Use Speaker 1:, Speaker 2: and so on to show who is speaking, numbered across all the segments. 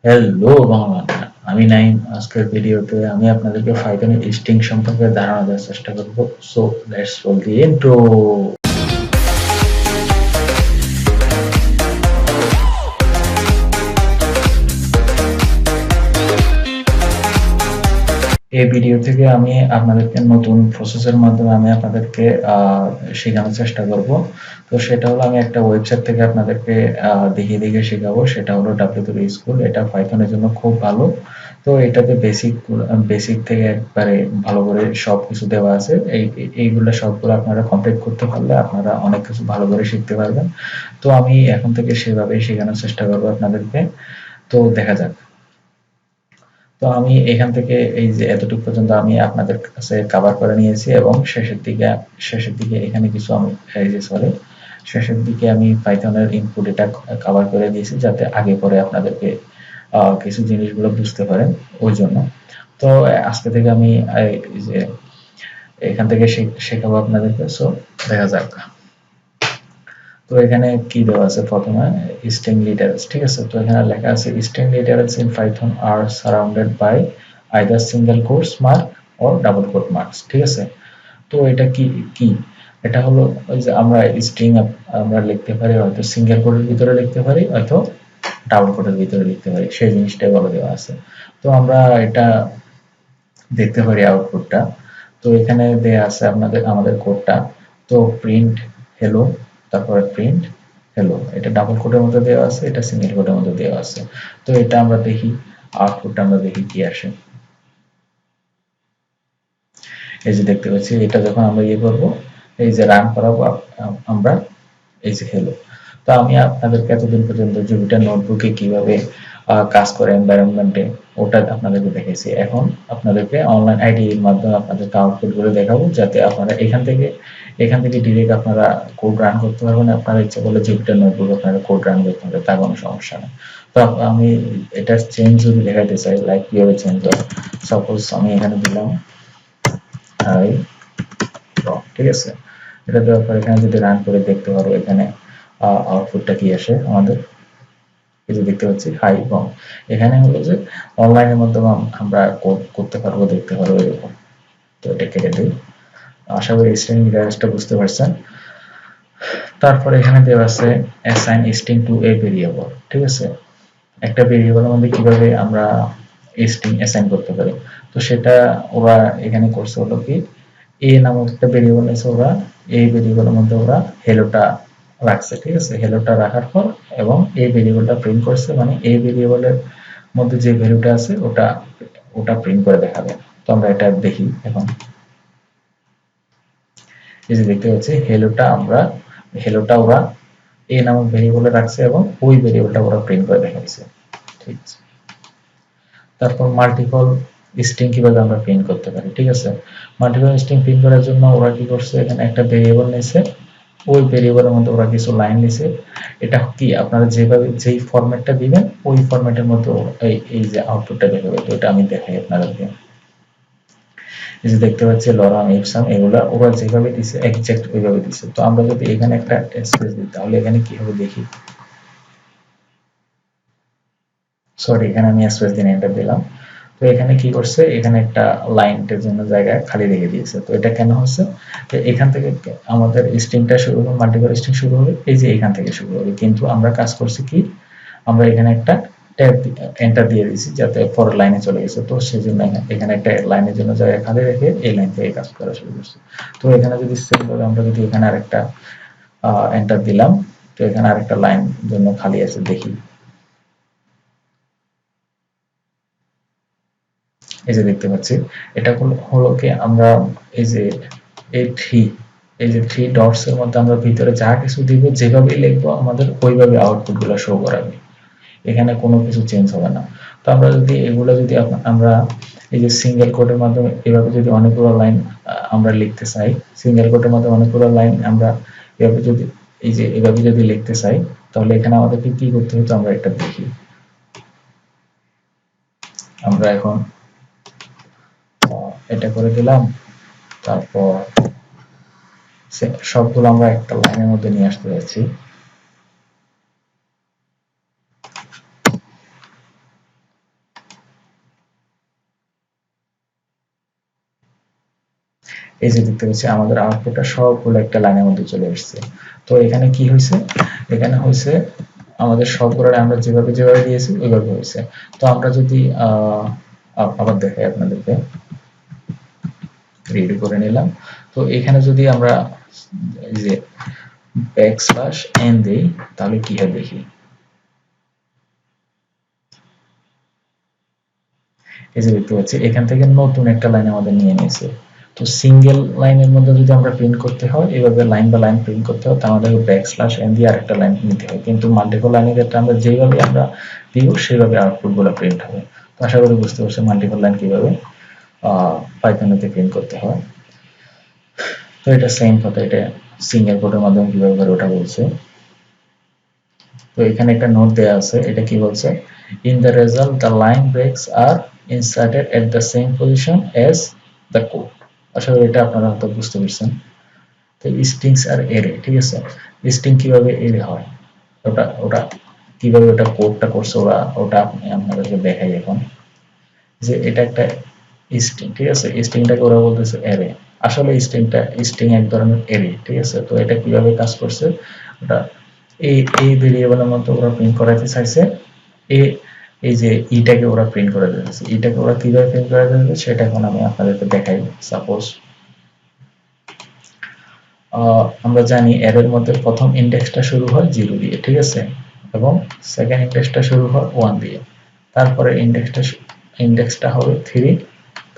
Speaker 1: Hello Bangla, আমি নাইম। আজকের ভিডিওতে আমি আপনাদেরকে পাইথনের স্ট্রিং সম্পর্কে ধারণা দেওয়ার চেষ্টা করব। So let's role the intro. এই ভিডিও থেকে আমি আপনাদেরকে নতুন প্রসেসের মাধ্যমে আমি আপনাদেরকে শেখানোর চেষ্টা করব। তো সেটা হলো আমি একটা ওয়েবসাইট থেকে আপনাদেরকে দেখিয়ে দেখিয়ে শেখাবো। সেটা হলো W3 স্কুল। এটা পাইথনের জন্য খুব ভালো। তো এটাতে বেসিক থেকে একবারে ভালো করে সবকিছু দেওয়া আছে। এইগুলো সবগুলো আপনারা কমপ্লিট করতে পারলে আপনারা অনেক কিছু ভালো করে শিখতে পারবেন। তো আমি এখন থেকে সেভাবেই শেখানোর চেষ্টা করবো আপনাদেরকে। তো দেখা যাক। তো আমি এখান থেকে এই যে এতটুকু পর্যন্ত আমি আপনাদের কাছে কভার করে নিয়েছি এবং শেষের দিকে এখানে কিছু আমি এই যে সরি শেষের দিকে আমি পাইথনের ইনপুট এটা কভার করে দিয়েছি যাতে আগে পরে আপনাদেরকে কিছু জিনিসগুলো বুঝতে পারেন ওই জন্য। তো আজকে থেকে আমি এই যে এখান থেকে শেখাবো আপনাদেরকে। সো দেখা যাক। তো এখানে কি দেওয়া আছে প্রথমে স্ট্রিং লিটারেলস, ঠিক আছে। তো এখানে লেখা আছে string literals in Python are surrounded by either single quotes mark or double quote marks, ঠিক আছে। তো এটা কি কি এটা হলো ওই যে আমরা স্ট্রিং আমরা লিখতে পারি, হয়তো সিঙ্গেল কোটের ভিতরে লিখতে পারি, হয়তো ডাবল কোটের ভিতরে লিখতে পারি, সেই জিনিসটাই বলে দেওয়া আছে। তো আমরা এটা দেখতে পারি আউটপুটটা। তো এখানে দেয়া আছে আমাদের কোডটা। তো প্রিন্ট হেলো, তারপরে প্রিন্ট হেলো, এটা ডাবল কোডের মধ্যে দেওয়া আছে, এটা সিঙ্গেল কোডের মধ্যে দেওয়া আছে। তো এটা আমরা দেখি, আউটপুটটা আমরা দেখি কি আসে। এই যে দেখতে পাচ্ছি, এটা যখন আমরা ইয়ে করবো, এই যে রান করাবো আমরা, এই যে হেলো। তো আমি আপনাদেরকে এতদিন পর্যন্ত জুপিটার নোটবুকে কিভাবে কাজ করে এনভায়রনমেন্টে ওটা আপনাদেরকে দেখেছি। এখন আপনাদেরকে অনলাইন আইডির মাধ্যমে আপনাদেরকে আউটপুট করে দেখাবো, যাতে আপনারা এখান থেকে ডিরেক্ট আপনারা কোড রান করতে পারবেন। আপনারা ইচ্ছা করলে জুপিটার নোটবুক আপনারা কোড রান করতে পারবেন, তার কোনো সমস্যা নেই। তো আমি এটা চেঞ্জ যদি দেখাতে চাই, লাইক কিভাবে চেঞ্জ হয়, সাপোজ আমি এখানে দিলাম হাই রক, ঠিক আছে। এটা দেওয়ার পর এখানে যদি রান করে দেখতে পারো, এখানে আউটপুটটা কি আসে আমাদের। এই যে দেখতে পাচ্ছি হাই এবং এখানে হলো যে অনলাইনের মাধ্যমে আমরা কোড করতে পারবো, দেখতে পারবো এরকম। তো এটা কেটে দিই। আশা করি স্ট্রিং ডিভাইসটা বুঝতে পারছেন। তারপরে এখানে দেওয়া আছে অ্যাসাইন স্ট্রিং টু এ ভেরিয়েবল, ঠিক আছে। একটা ভেরিয়েবলের মধ্যে কিভাবে আমরা স্ট্রিং অ্যাসাইন করতে পারি। তো সেটা ওরা এখানে করছে হলো কি, এ নামক একটা ভেরিয়েবল আছে ওরা, এই ভেরিয়েবলের মধ্যে ওরা হেলোটা রাখছে, ঠিক আছে। হেলোটা রাখার পর এবং এই ভেরিয়েবলটা প্রিন্ট করছে, মানে এই ভেরিয়েবলের মধ্যে যে ভ্যালুটা আছে ওটা ওটা প্রিন্ট করে দেখাবে। তো আমরা এটা দেখি এখন। এই যে দেখতে পাচ্ছি হেলোটা ওরা এ নামক ভেরিয়েবলে রাখছে এবং ওই ভেরিয়েবলটা ওরা প্রিন্ট করে দেখাচ্ছে, ঠিক আছে। তারপর মাল্টিপল স্ট্রিং কিভাবে আমরা প্রিন্ট করতে পারি, ঠিক আছে। মাল্টিপল স্ট্রিং প্রিন্ট করার জন্য ওরা কি করছে, এখানে একটা ভেরিয়েবল নিয়েছে, ওই ভেরিয়েবলের মধ্যে ওরা কিছু লাইন নিছে। এটা কি আপনারা যেই ফরম্যাটটা দিবেন ওই ফরম্যাটের মধ্যে এই যে আউটপুটটা দেখাবে। তো এটা আমি দেখাই আপনাদেরকে। এই যে দেখতে পাচ্ছি লরাম ইপসাম, এগুলা ওরা যেভাবে দিছে এক্সাক্ট ওইভাবে দিছে। তো আমরা যদি এখানে একটা স্পেস দিই তাহলে এখানে কি হবে দেখি। সরি, এখানে আমি স্পেস দিয়ে এন্টার দিলাম। তো এখানে কি করছে, এখানে একটা লাইনের জন্য জায়গায় খালি রেখে দিয়েছে। তো এটা কেন হচ্ছে, এখান থেকে আমাদের স্ট্রিংটা শুরু হবে, মাল্টিপল স্ট্রিং শুরু হবে এই যে এখান থেকে শুরু হবে, কিন্তু আমরা কাজ করছি কি, আমরা এখানে একটা ট্যাব এন্টার দিয়ে দিয়েছি যাতে পরের লাইনে চলে গেছে। তো সেই জন্য এখানে একটা লাইনের জন্য জায়গা খালি রেখে এই লাইন থেকে কাজ করা শুরু করছি। তো এখানে যদি সেম ভাবে আমরা যদি এখানে আরেকটা এন্টার দিলাম, তো এখানে আরেকটা লাইন জন্য খালি আছে দেখি। এই যে দেখতে পাচ্ছি, এটা হলো কি আমরা এই যে এই থ্রি এই যে থ্রি ডটস এর মধ্যে আমরা ভিতরে যা কিছু দিব যেভাবে লিখবো আমাদের ওইভাবে আউটপুট গুলো শো করাবে। এখানে কোনো কিছু চেঞ্জ হবে না। তো আমরা যদি এগুলো যদি আমরা এই যে সিঙ্গেল কোডের মাধ্যমে এভাবে যদি অনেকগুলো লাইন আমরা লিখতে চাই, সিঙ্গেল কোডের মাধ্যমে অনেকগুলো লাইন আমরা এভাবে যদি এভাবে যদি লিখতে চাই, তাহলে এখানে আমাদেরকে কি করতে হতো আমরা এটা দেখি। আমরা এখন এটা করে দিলাম, তারপর সবগুলো আমরা একটা লাইনের মধ্যে নিয়ে আসতে যাচ্ছি। এই যে দেখতে পাচ্ছি আমাদের আউটপুটটা সবগুলো একটা লাইনের মধ্যে চলে আসছে। তো এখানে কি হয়েছে, এখানে হয়েছে আমাদের সবগুলো আমরা যেভাবে যেভাবে দিয়েছি ওইভাবে হয়েছে। তো আমরা যদি আবার দেখাই আপনাদেরকে, রেডি করে নিলাম। তো এখানে যদি আমরা এই যে ব্যাকস্ল্যাশ এন দেই তাহলে কি হয় দেখি। এই যে দেখতে পাচ্ছি এখান থেকে নতুন একটা লাইন আমাদের নিয়ে নিয়েছে। তো সিঙ্গেল লাইনের মধ্যে যদি আমরা প্রিন্ট করতে হয় এভাবে লাইন বা লাইন প্রিন্ট করতে হয়, তাহলে আমাদের ব্যাকস্ল্যাশ এন দিয়ে আরেকটা লাইন নিতে হয়। কিন্তু মাল্টিপল লাইনের ক্ষেত্রে আমরা যেভাবে আমরা দিব সেভাবে আউটপুট গুলো প্রিন্ট হবে। তো আশা করি বুঝতে পারছেন মাল্টিপল লাইন কিভাবে পাইথনেতে প্রিন্ট করতে হয়। তো এটা সেম কথা, এটা সিঙ্গেল কোডের মাধ্যমে কিভাবে করে ওটা বলছে। তো এখানে একটা নোট দেয়া আছে, এটা কি বলছে, in the result the line breaks are inserted at the same position as the code. আসলে এটা আপনারা হয়তো বুঝতে পারছেন। তো স্ট্রিংস আর এরে, ঠিক আছে, স্ট্রিং কিভাবে এরে হয় ওটা ওটা কিভাবে ওটা কোডটা করছে ওটা আপনাদেরকে দেখাই এখন। যে এটা একটা স্ট্রিং, ঠিক আছে, স্ট্রিংটাকে ওরা বলতেছে এরে। আসলে স্ট্রিং এক ধরনের এরে, ঠিক আছে। তো এটা কিভাবে কাজ করছে, ওটা এই ভেরিয়েবলের মধ্যে ওরা প্রিন্ট করাতে চাইছে এ, এই যে ইটাকে ওরা প্রিন্ট করে দিতেছে, ইটাকে ওরা কিভাবে প্রিন্ট করে দিতেছে সেটা এখন আমি আপনাদেরকে দেখাই। সাপোজ আমরা জানি এর মধ্যে প্রথম ইন্ডেক্সটা শুরু হয় 0 দিয়ে, ঠিক আছে, এবং সেকেন্ড ইন্ডেক্সটা শুরু হয় 1 দিয়ে, তারপরে ইন্ডেক্সটা হবে 3,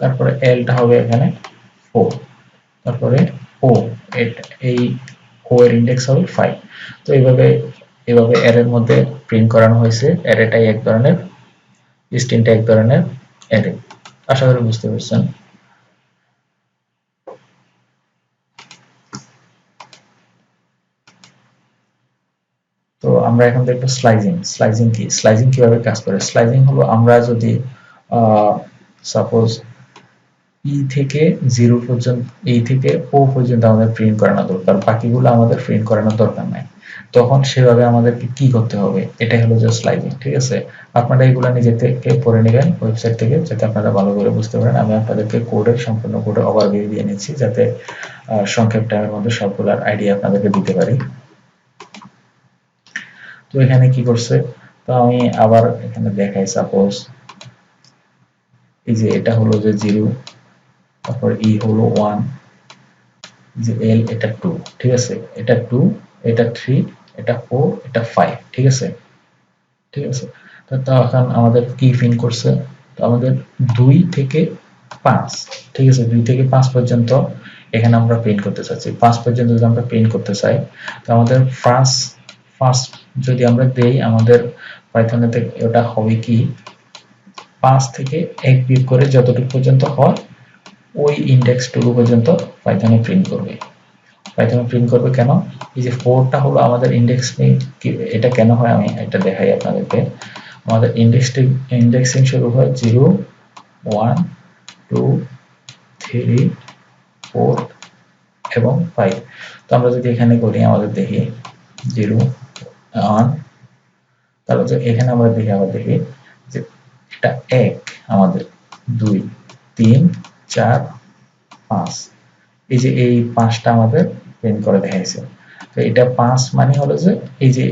Speaker 1: তারপরে এলটা হবে এখানে 4, তারপরে ও, এই ও এর ইন্ডেক্স হবে 5। তো এইভাবে এর মধ্যে প্রিন্ট করানো হয়েছে। অ্যারেটাই এক ধরনের, স্ট্রিংটা এক ধরনের অ্যারে। আশা করি বুঝতে পারছেন। তো আমরা এখন দেখবো স্লাইজিং। স্লাইজিং কিভাবে কাজ করে। স্লাইজিং হলো আমরা যদি সাপোজ ই থেকে 0 পর্যন্ত, এই থেকে ও পর্যন্ত আমাদের প্রিন্ট করানো দরকার, বাকিগুলো আমাদের প্রিন্ট করানোর দরকার নাই, তখন সেভাবে আমাদেরকে কি করতে হবে, এটাই হলো যে স্লাইজিং, ঠিক আছে। আপনারা এগুলো নিজে থেকে পড়ে নেবেন ওয়েবসাইট থেকে, যাতে আপনারা ভালো করে বুঝতে পারেন। আমি আপনাদেরকে সম্পূর্ণ কোডের ওভারভিউ দিয়ে নিচ্ছি, যাতে সংক্ষেপ টাইমের মধ্যে সবগুলোর আইডিয়া আপনাদেরকে দিতে পারি। তো এখানে কি করছে, তো আমি আবার এখানে দেখাই। সাপোজ এই যে এটা হলো যে 0, তারপর ই হলো 1, যে এল এটা 2, ঠিক আছে, এটা 2, এটা 3, এটা 4, এটা 5, ঠিক আছে, ঠিক আছে। তো এখন আমাদের কি প্রিন্ট করছে, তো আমাদের 2 থেকে 5, ঠিক আছে, 2 থেকে 5 পর্যন্ত এখানে আমরা প্রিন্ট করতে চাচ্ছি। 5 পর্যন্ত যদি আমরা প্রিন্ট করতে চাই, তো আমাদের ফার্স্ট যদি আমরা দেই, আমাদের পাইথনেতে ওটা হবে কি, 5 থেকে 1 বিয়োগ করে যতটুকু পর্যন্ত হয় ওই ইন্ডেক্সটুকু পর্যন্ত পাইথনে প্রিন্ট করবে। পাইথনে প্রিন্ট করবে কেন, এই যে 4টা হলো আমাদের ইন্ডেক্স, এটা কেন হয় আমি এটা দেখাই আপনাদেরকে। আমাদের ইন্ডেক্সিং শুরু হয় 0, 1, 2, 3, 4 এবং 5। তো আমরা যদি এখানে করি, আমাদের দেখি 0, 1, তাহলে এখানে আমরা দেখি, আবার দেখি যে এটা 1, আমাদের 2, 3, 4, 5, এই যে এই 5টা আমাদের প্রিন্ট করে দেখাইছে। তো এটা 5 মানে হলো যে এই যে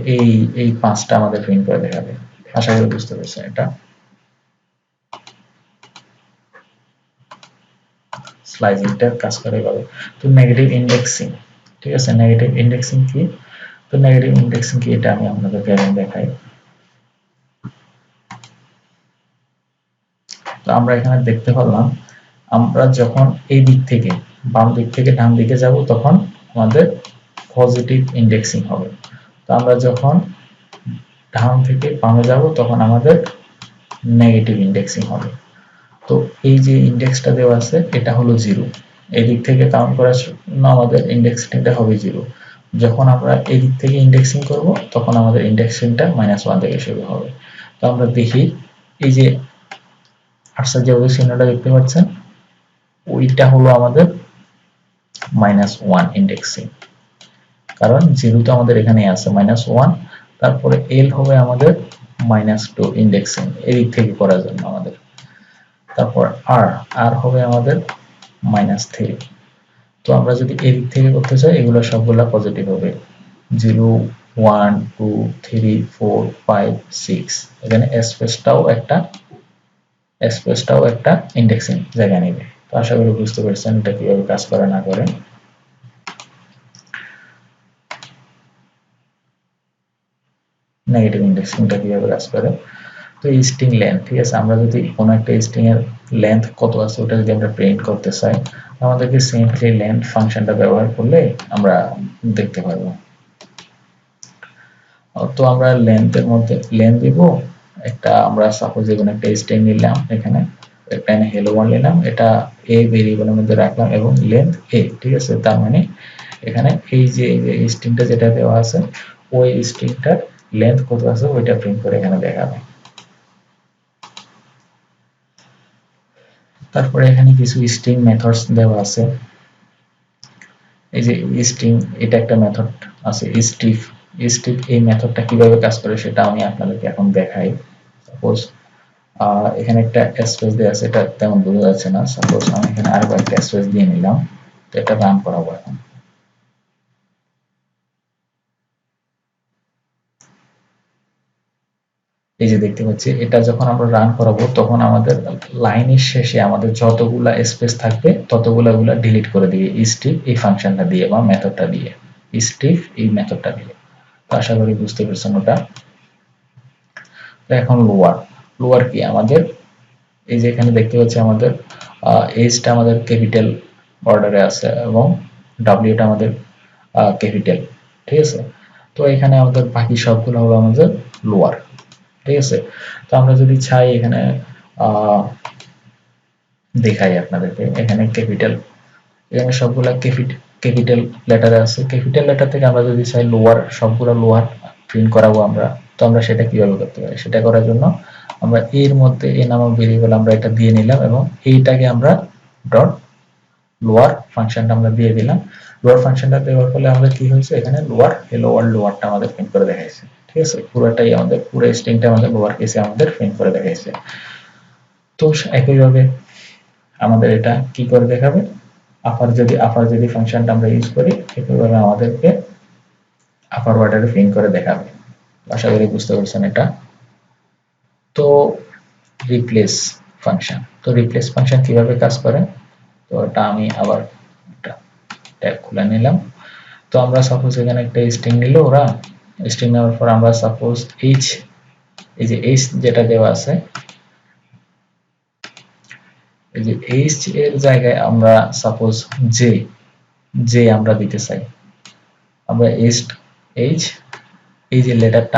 Speaker 1: এই 5টা আমাদের প্রিন্ট করে দেখাবে। আশা করি বুঝতে পারছেন এটা। স্লাইসিংটার কাজ করে এভাবে। তো নেগেটিভ ইন্ডেক্সিং, ঠিক আছে, নেগেটিভ ইন্ডেক্সিং কি, তো নেগেটিভ ইন্ডেক্সিং কি এটা আমি আপনাদেরকে দেখাই। তো আমরা এখানে দেখতে পারলাম, আমরা যখন এই দিক থেকে বাম দিক থেকে ডান দিকে যাব তখন আমাদের পজিটিভ ইন্ডেক্সিং হবে। তো আমরা যখন ডান থেকে বামে যাব তখন আমাদের নেগেটিভ ইন্ডেক্সিং হবে। তো এই যে ইন্ডেক্সটা দেওয়া আছে এটা হলো 0, এই দিক থেকে কাউন্ট করার জন্য আমাদের ইন্ডেক্সিংটা হবে 0। যখন আমরা এই দিক থেকে ইন্ডেক্সিং করব তখন আমাদের ইন্ডেক্সিংটা -1 থেকে শুরু হবে। তো আমরা দেখি এই যে আটসার যে চিহ্নটা দেখতে পাচ্ছেন ওইটা হলো আমাদের -1 ইন্ডেক্সিং, কারণ 0 তো আমাদের এখানে আছে, -1, তারপরে এল হবে আমাদের -2 ইন্ডেক্সিং এদিক থেকে করার জন্য আমাদের, তারপর আর হবে আমাদের -3, তো আমরা যদি এদিক থেকে করতে চাই এগুলো সবগুলা পজিটিভ হবে 0 1 2 3 4 5 6 এখানে স্পেসটাও একটা ইন্ডেক্সিং জায়গা নেবে তো আশা করি বুঝতে পারছেন এটা কিভাবে কাজ করে না করে নেগেটিভ ইন্ডেক্সিংটা কিভাবে কাজ করে তো স্ট্রিং লেন্থ ঠিক আছে আমরা যদি কোনো একটা স্ট্রিং এর লেন্থ কত আছে ওটা যদি আমরা প্রিন্ট করতে চাই আমাদেরকে সিম্পলি লেন্থ ফাংশনটা ব্যবহার করলে আমরা দেখতে পারবো তো আমরা লেন্থের মধ্যে লেন্থ দিব একটা আমরা সাপোজ যেকোনো একটা স্ট্রিং নিলাম এখানে একটা হেলো ওয়ার্ল্ড নিলাম এটা a ভেরিয়েবলের মধ্যে রাখলাম এবং লেন্থ a ঠিক আছে তার মানে এখানে এই যে স্ট্রিংটা যেটা দেওয়া আছে ওই স্ট্রিংটার লেন্থ কত আছে ওইটা প্রিন্ট করে এখানে দেখাবে তারপরে এখানে কিছু স্ট্রিং মেথডস দেওয়া আছে এই যে স্ট্রিং এটা একটা মেথড আছে strip এই মেথডটা কিভাবে কাজ করে সেটা আমি আপনাদেরকে এখন দেখাই সাপোজ এখানে একটা স্পেস দেওয়া আছে এটা তেমন বোঝা যাচ্ছে না সাপোজ আমি এখানে আরো একটা স্পেস দিয়ে নিলাম তো এটা রান করাবো এখন এই যে দেখতে পাচ্ছি এটা যখন আমরা রান করাবো তখন আমাদের লাইনের শেষে আমাদের যতগুলা স্পেস থাকবে ততগুলা ডিলিট করে দিবে strip এই ফাংশনটা দিয়ে বা মেথডটা দিয়ে strip এই মেথডটা দিয়ে তো আশা করি বুঝতে পারছেন ওটা তো এখন লোয়ার কি আমাদের এই যে এখানে দেখতে পাচ্ছি আমাদের এইচটা আমাদের ক্যাপিটাল অর্ডারে আছে এবং ডব্লিউটা আমাদের ক্যাপিটাল ঠিক আছে তো এখানে আমাদের বাকি সবগুলো হলো আমাদের লোয়ার ঠিক আছে তো আমরা যদি চাই এখানে দেখাই আপনাদেরকে এখানে ক্যাপিটাল এখানে সবগুলা ক্যাপিটাল লেটারে আছে ক্যাপিটাল লেটার থেকে আমরা যদি চাই লোয়ার সবগুলো লোয়ার প্রিন্ট করাবো আমরা তো আমরা সেটা কিভাবে করতে পারি সেটা করার জন্য আমরা এর মধ্যে এ নামক ভেরিয়েবল আমরা এটা দিয়ে নিলাম এবং এইটাকে আমরা ডট লোয়ার ফাংশনটা আমরা দিয়ে দিলাম লোয়ার ফাংশনটা দেওয়ার ফলে আমাদের কি হয়েছে এখানে লোয়ার হেলো ওয়ার্ল্ড লোয়ারটা আমাদের প্রিন্ট করে দেখাইছে ঠিক আছে পুরোটাই আমাদের পুরো স্ট্রিংটা আমাদের লোয়ার কেসে আমাদের প্রিন্ট করে দেখাইছে তো একইভাবে আমাদের এটা কি করে দেখাবে আপার যদি ফাংশনটা আমরা ইউজ করি একইভাবে আমাদেরকে আপার ওয়ার্ডারে প্রিন্ট করে দেখাবে আশা করি বুঝতে পারছেন এটা তো রিপ্লেস ফাংশন কিভাবে কাজ করে তো এটা আমি আবার একটা ট্যাব খুলে নিলাম তো আমরা সাপোজ এখানে একটা স্ট্রিং নিল ওরা স্ট্রিং নেওয়ার পর আমরা সাপোজ এই যে এইচ যেটা দেওয়া আছে এই যে এইচ এর জায়গায় আমরা সাপোজ জে আমরা দিতে চাই আমরা এইচ এই যে লেটারটা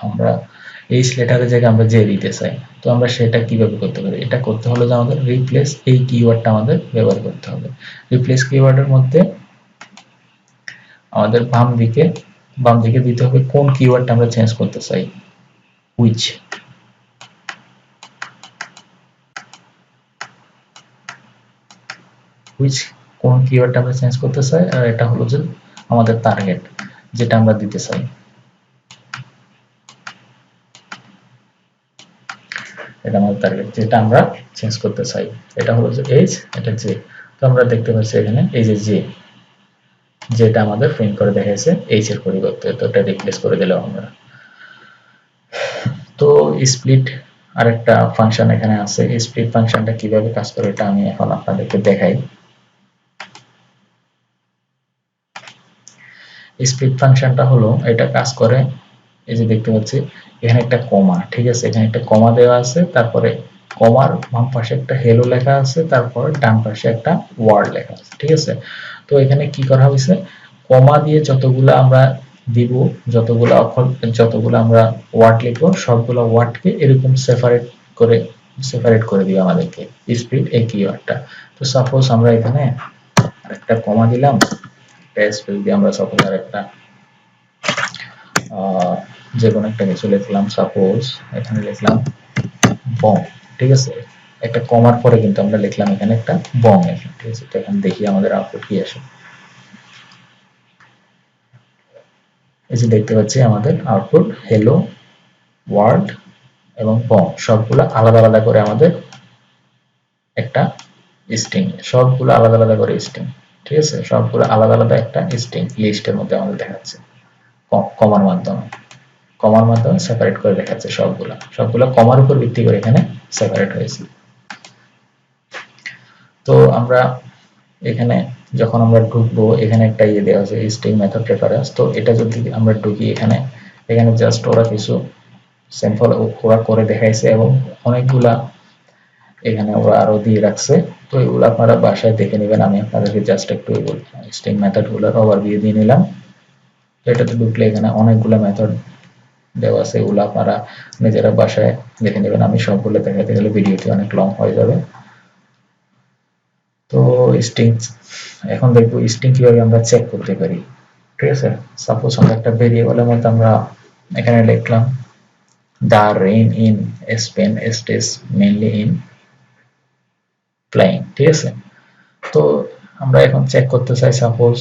Speaker 1: আমরা এইচ লেটারের জায়গায় আমরা জে দিতে চাই তো আমরা সেটা কিভাবে করতে পারি এটা করতে হলে যে আমাদের রিপ্লেস এই কিওয়ার্ডটা আমাদের ব্যবহার করতে হবে রিপ্লেস কিওয়ার্ডের মধ্যে আমাদের বাম দিকে দিতে হবে কোন কিওয়ার্ডটা আমরা চেঞ্জ করতে চাই which কোন কিওয়ার্ডটা আমরা চেঞ্জ করতে চাই আর এটা হলো যে আমাদের টার্গেট যেটা আমরা দিতে চাই এটা আমাদের টার্গেট যেটা আমরা চেঞ্জ করতে চাই এটা হলো যে এইচ এটা জে তো আমরা দেখতে পাচ্ছি এখানে এই যে জে যেটা আমাদের প্রিন্ট করে দেখাইছে এইচ এর পরিবর্তে তো এটা রিপ্লেস করে দিলাম আমরা তো স্প্লিট আরেকটা ফাংশন এখানে আছে স্প্লিট ফাংশনটা কিভাবে কাজ করে এটা আমি এখন আপনাদেরকে দেখাই স্প্লিট ফাংশনটা হলো এটা কাজ করে এই যে দেখতে পাচ্ছি এখানে একটা কমা ঠিক আছে এখানে একটা কমা দেওয়া আছে তারপরে কমার বাম পাশে একটা হেলো লেখা আছে তারপর ডান পাশে একটা ওয়ার্ড লেখা আছে ঠিক আছে তো এখানে কি করা হয়েছে কমা দিয়ে যতগুলো আমরা দিব যতগুলো অক্ষর যতগুলো আমরা ওয়ার্ড লিখবো সবগুলো ওয়ার্ডকে এরকম সেপারেট করে দিবে আমাদেরকে স্প্লিট এই কিওয়ার্ডটা তো সাপোজ আমরা এখানে আরেকটা কমা দিলাম স্পেস দিয়ে আমরা সাপোজ আরেকটা যে কোনো একটা কিছু লিখলাম সাপোজ এখানে লিখলাম বম ঠিক আছে একটা কমার পরে কিন্তু আমরা লিখলাম এখানে একটা বম ঠিক আছে তো এখন দেখি আমাদের আউটপুট কি আসে এই যে দেখতে পাচ্ছি আমাদের আউটপুট হেলো ওয়ার্ড এবং বম সবগুলো আলাদা আলাদা করে আমাদের একটা স্ট্রিং সবগুলো আলাদা আলাদা করে স্ট্রিং ঠিক আছে, সবগুলো আলাদা আলাদা একটা স্ট্রিং লিস্টের মধ্যে আমাদের দেখাচ্ছে কমার মাধ্যমে, সেপারেট করে দেখাচ্ছে। সবগুলা কমার উপর ভিত্তি করে এখানে সেপারেট হয়েছে। তো আমরা এখানে যখন আমরা ঢুকবো, এখানে একটা ইয়ে দেওয়া আছে স্ট্রিং মেথড রেফারেন্স। তো এটা যদি আমরা ঢুকি এখানে জাস্ট ওরা কিছু স্যাম্পল ওরা করে দেখাইছে এবং অনেকগুলা এখানে ওরা আরো দিয়ে রাখছে। তো এগুলো আপনারা বাসায় দেখে নেবেন। আমি আপনাদেরকে জাস্ট একটু স্ট্রিং মেথড গুলোর ওভারভিউ দিয়ে নিলাম। তো এটাতে ঢুকলে এখানে অনেকগুলো মেথড দেওয়া আছে, এগুলো আপনারা নিজেরা বাসায় দেখে নেবেন। আমি সবগুলো দেখাতে গেলে ভিডিওটি অনেক লং হয়ে যাবে। তো স্ট্রিং এখন দেখবো স্ট্রিং কিভাবে আমরা চেক করতে পারি। ঠিক আছে, সাপোজ আমরা একটা ভেরিয়েবলের মধ্যে আমরা এখানে লিখলাম the rain in Spain stays mainly in plain। ঠিক আছে, তো আমরা এখন চেক করতে চাই সাপোজ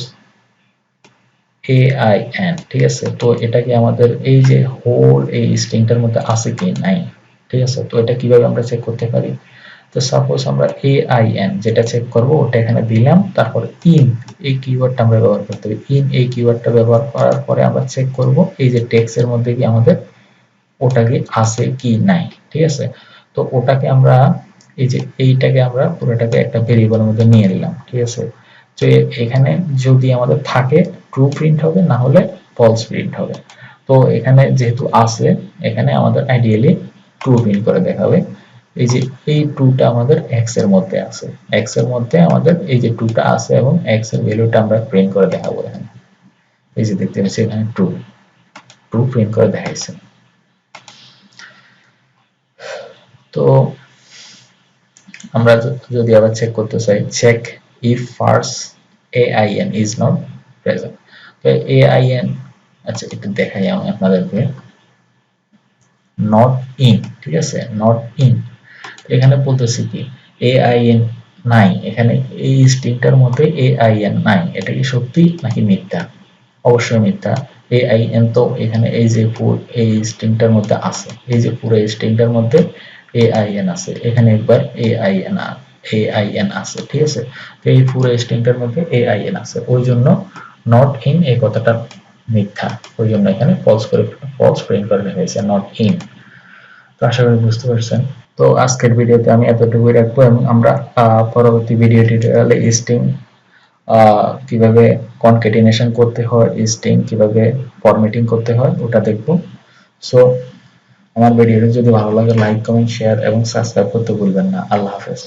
Speaker 1: AIN। ঠিক আছে, তো এটা কি আমাদের এই যে হোল এই স্ট্রিংটার মধ্যে আছে কি নাই। ঠিক আছে, তো এটা কিভাবে আমরা চেক করতে পারি। তো সাপোজ আমরা AIN যেটা চেক করব ওটা এখানে দিলাম, তারপর ইন এই কিওয়ার্ডটা আমরা ব্যবহার করতে হবে। ইন এই কিওয়ার্ডটা ব্যবহার করার পরে আমরা চেক করব এই যে টেক্সটের মধ্যে কি আমাদের ওটা কি আছে কি নাই। ঠিক আছে, তো ওটাকে আমরা এই যে এইটাকে আমরা পুরোটাকে একটা ভেরিয়েবলের মধ্যে নিয়ে নিলাম। ঠিক আছে, তো এখানে যদি আমাদের থাকে ট্রু প্রিন্ট হবে, না হলে ফলস প্রিন্ট হবে। তো এখানে যেহেতু আছে, এখানে আমাদের আইডিয়ালি ট্রু প্রিন্ট করে দেখাবে। এই যে এই ট্রুটা আমাদের এক্স এর মধ্যে আছে, এক্স এর মধ্যে আমাদের এই যে ট্রুটা আছে এবং এক্স এর ভ্যালুটা আমরা প্রিন্ট করে দেখাবো। এখানে এই যে দেখতে পাচ্ছি এখানে ট্রু প্রিন্ট করে দেখাইছে। তো আমরা যদি আবার চেক করতে চাই, check if first AIN is not present. তো AIN, আচ্ছা একটু দেখাই আমি আপনাদেরকে, নট ইন। ঠিক আছে, নট ইন এখানে বলতেছি কি AIN নাই, এখানে এই স্ট্রিংটার মধ্যে AIN নাই। এটা কি সত্যি নাকি মিথ্যা? অবশ্যই মিথ্যা। AIN তো এখানে এই যে এই স্ট্রিংটার মধ্যে আছে, এই যে পুরো স্ট্রিংটার মধ্যে AIN আছে, এখানে একবার AIN আছে। ঠিক আছে, তো এই পুরো স্ট্রিংটার মধ্যে AIN আছে, ওই জন্য নট ইন এই কথাটা মিথ্যা, ওই জন্য এখানে ফলস প্রিন্ট করে রেখেছে নট ইন। তো আশা করি বুঝতে পারছেন। তো আজকের ভিডিওতে আমি এতটুকুই রাখবো এবং আমরা পরবর্তী ভিডিও টিউটোরিয়ালে স্ট্রিং কিভাবে কনক্যাটিনেশন করতে হয়, স্ট্রিং কিভাবে ফরম্যাটিং করতে হয় ওটা দেখবো। সো আমার ভিডিওটি যদি ভালো লাগে লাইক, কমেন্ট, শেয়ার এবং সাবস্ক্রাইব করতে ভুলবেন না। আল্লাহ হাফেজ।